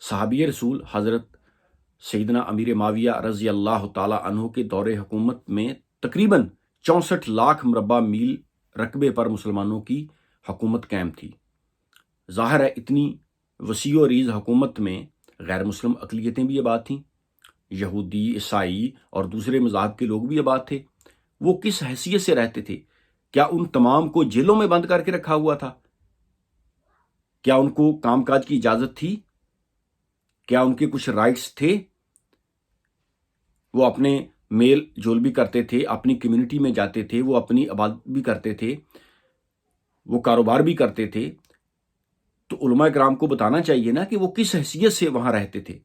صحابی رسول حضرت سیدنا امیر معاویہ رضی اللہ تعالی عنہ کے دور حکومت میں تقریباً 64 لاکھ مربع میل رقبے پر مسلمانوں کی حکومت قائم تھی۔ ظاہر ہے اتنی وسیع و عریض حکومت میں غیر مسلم اقلیتیں بھی آباد تھیں، یہودی، عیسائی اور دوسرے مذاہب کے لوگ بھی آباد تھے۔ وہ کس حیثیت سے رہتے تھے؟ کیا ان تمام کو جیلوں میں بند کر کے رکھا ہوا تھا؟ کیا ان کو کام کاج کی اجازت تھی؟ کیا ان کے کچھ رائٹس تھے؟ وہ اپنے میل جول بھی کرتے تھے، اپنی کمیونٹی میں جاتے تھے، وہ اپنی عبادت بھی کرتے تھے، وہ کاروبار بھی کرتے تھے۔ تو علماء کرام کو بتانا چاہیے نا کہ وہ کس حیثیت سے وہاں رہتے تھے۔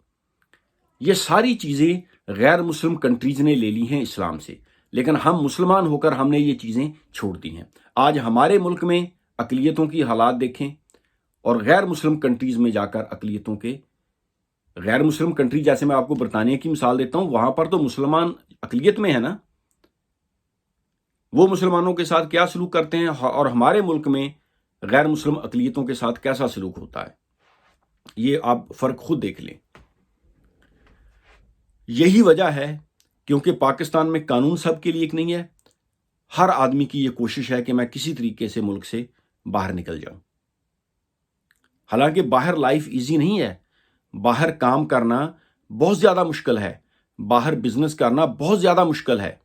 یہ ساری چیزیں غیر مسلم کنٹریز نے لے لی ہیں اسلام سے، لیکن ہم مسلمان ہو کر ہم نے یہ چیزیں چھوڑ دی ہیں۔ آج ہمارے ملک میں اقلیتوں کی حالات دیکھیں اور غیر مسلم کنٹریز میں جا کر اقلیتوں کے، غیر مسلم کنٹری جیسے میں آپ کو برطانیہ کی مثال دیتا ہوں، وہاں پر تو مسلمان اقلیت میں ہے نا، وہ مسلمانوں کے ساتھ کیا سلوک کرتے ہیں اور ہمارے ملک میں غیر مسلم اقلیتوں کے ساتھ کیسا سلوک ہوتا ہے، یہ آپ فرق خود دیکھ لیں۔ یہی وجہ ہے کیونکہ پاکستان میں قانون سب کے لیے ایک نہیں ہے۔ ہر آدمی کی یہ کوشش ہے کہ میں کسی طریقے سے ملک سے باہر نکل جاؤں۔ حالانکہ باہر لائف ایزی نہیں ہے، باہر کام کرنا بہت زیادہ مشکل ہے، باہر بزنس کرنا بہت زیادہ مشکل ہے،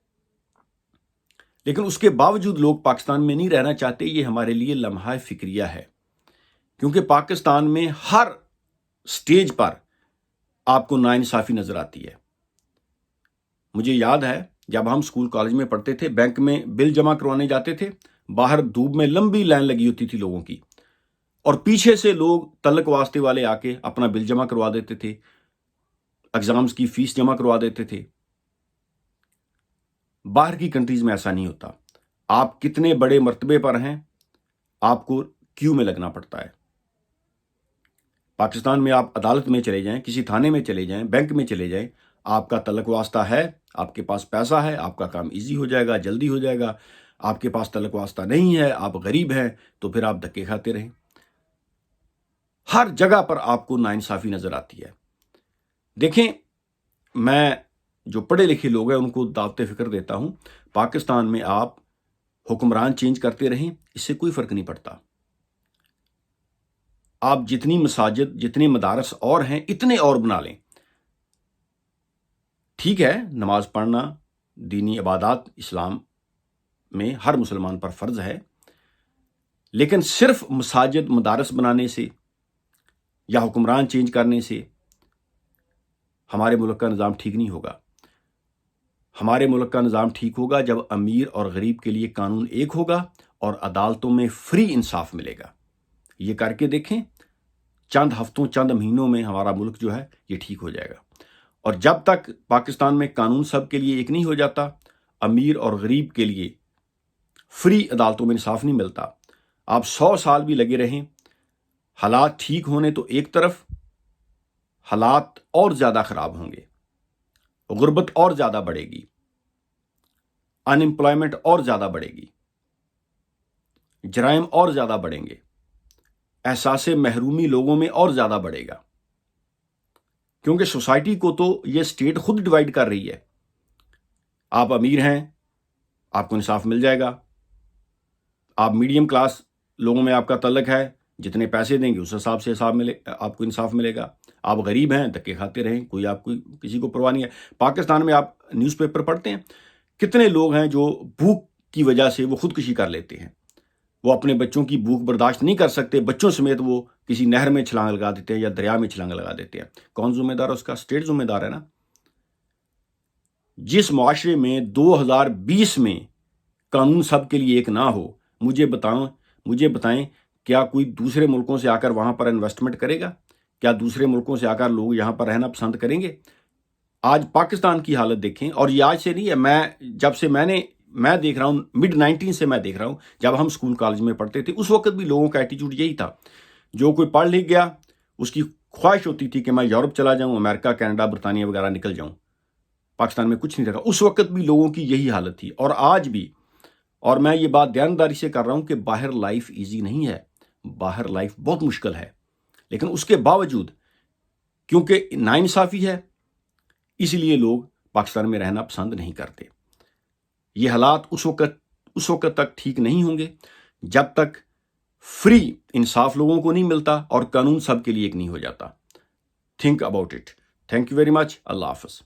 لیکن اس کے باوجود لوگ پاکستان میں نہیں رہنا چاہتے۔ یہ ہمارے لیے لمحہ فکریہ ہے، کیونکہ پاکستان میں ہر سٹیج پر آپ کو ناانصافی نظر آتی ہے۔ مجھے یاد ہے جب ہم سکول کالج میں پڑھتے تھے، بینک میں بل جمع کروانے جاتے تھے، باہر دھوپ میں لمبی لائن لگی ہوتی تھی لوگوں کی، اور پیچھے سے لوگ تعلق واسطے والے آ کے اپنا بل جمع کروا دیتے تھے، ایگزامز کی فیس جمع کروا دیتے تھے۔ باہر کی کنٹریز میں ایسا نہیں ہوتا۔ آپ کتنے بڑے مرتبے پر ہیں، آپ کو کیو میں لگنا پڑتا ہے۔ پاکستان میں آپ عدالت میں چلے جائیں، کسی تھانے میں چلے جائیں، بینک میں چلے جائیں، آپ کا تعلق واسطہ ہے، آپ کے پاس پیسہ ہے، آپ کا کام ایزی ہو جائے گا، جلدی ہو جائے گا۔ آپ کے پاس تعلق واسطہ نہیں ہے، آپ غریب ہیں، تو پھر آپ دھکے کھاتے رہیں۔ ہر جگہ پر آپ کو ناانصافی نظر آتی ہے۔ دیکھیں، میں جو پڑھے لکھے لوگ ہیں ان کو دعوت فکر دیتا ہوں، پاکستان میں آپ حکمران چینج کرتے رہیں، اس سے کوئی فرق نہیں پڑتا۔ آپ جتنی مساجد، جتنے مدارس اور ہیں، اتنے اور بنا لیں۔ ٹھیک ہے، نماز پڑھنا، دینی عبادات اسلام میں ہر مسلمان پر فرض ہے، لیکن صرف مساجد، مدارس بنانے سے یا حکمران چینج کرنے سے ہمارے ملک کا نظام ٹھیک نہیں ہوگا۔ ہمارے ملک کا نظام ٹھیک ہوگا جب امیر اور غریب کے لیے قانون ایک ہوگا اور عدالتوں میں فری انصاف ملے گا۔ یہ کر کے دیکھیں، چند ہفتوں، چند مہینوں میں ہمارا ملک جو ہے یہ ٹھیک ہو جائے گا۔ اور جب تک پاکستان میں قانون سب کے لیے ایک نہیں ہو جاتا، امیر اور غریب کے لیے فری عدالتوں میں انصاف نہیں ملتا، آپ 100 سال بھی لگے رہیں، حالات ٹھیک ہونے تو ایک طرف، حالات اور زیادہ خراب ہوں گے، غربت اور زیادہ بڑھے گی، ان امپلائمنٹ اور زیادہ بڑھے گی، جرائم اور زیادہ بڑھیں گے، احساس محرومی لوگوں میں اور زیادہ بڑھے گا، کیونکہ سوسائٹی کو تو یہ اسٹیٹ خود ڈیوائیڈ کر رہی ہے۔ آپ امیر ہیں، آپ کو انصاف مل جائے گا، آپ میڈیم کلاس لوگوں میں آپ کا تعلق ہے، جتنے پیسے دیں گے اس حساب سے آپ کو انصاف ملے گا۔ آپ غریب ہیں، دھکے کھاتے رہیں، کوئی آپ کو کسی کو پرواہ نہیں ہے۔ پاکستان میں آپ نیوز پیپر پڑھتے ہیں، کتنے لوگ ہیں جو بھوک کی وجہ سے وہ خودکشی کر لیتے ہیں، وہ اپنے بچوں کی بھوک برداشت نہیں کر سکتے، بچوں سمیت وہ کسی نہر میں چھلانگ لگا دیتے ہیں یا دریا میں چھلانگ لگا دیتے ہیں۔ کون ذمہ دار ہے اس کا؟ اسٹیٹ ذمہ دار ہے نا۔ جس معاشرے میں 2020 میں قانون سب کے لیے ایک نہ ہو، مجھے بتائیں کیا کوئی دوسرے ملکوں سے آ کر وہاں پر انویسٹمنٹ کرے گا؟ کیا دوسرے ملکوں سے آ کر لوگ یہاں پر رہنا پسند کریں گے؟ آج پاکستان کی حالت دیکھیں، اور یہ آج سے نہیں ہے، جب سے میں دیکھ رہا ہوں، mid 19 سے میں دیکھ رہا ہوں، جب ہم سکول کالج میں پڑھتے تھے اس وقت بھی لوگوں کا ایٹیٹیوڈ یہی تھا۔ جو کوئی پڑھ لکھ گیا اس کی خواہش ہوتی تھی کہ میں یورپ چلا جاؤں، امریکہ، کینیڈا، برطانیہ وغیرہ نکل جاؤں، پاکستان میں کچھ نہیں رکھا۔ اس وقت بھی لوگوں کی یہی حالت تھی، اور آج بھی۔ اور میں یہ بات دیانتداری سے کر رہا ہوں کہ باہر لائف ایزی نہیں ہے، باہر لائف بہت مشکل ہے، لیکن اس کے باوجود کیونکہ ناانصافی ہے اسی لیے لوگ پاکستان میں رہنا پسند نہیں کرتے. یہ حالات اس وقت تک ٹھیک نہیں ہوں گے جب تک فری انصاف لوگوں کو نہیں ملتا اور قانون سب کے لیے ایک نہیں ہو جاتا. Think about it. Thank you very much. اللہ حافظ.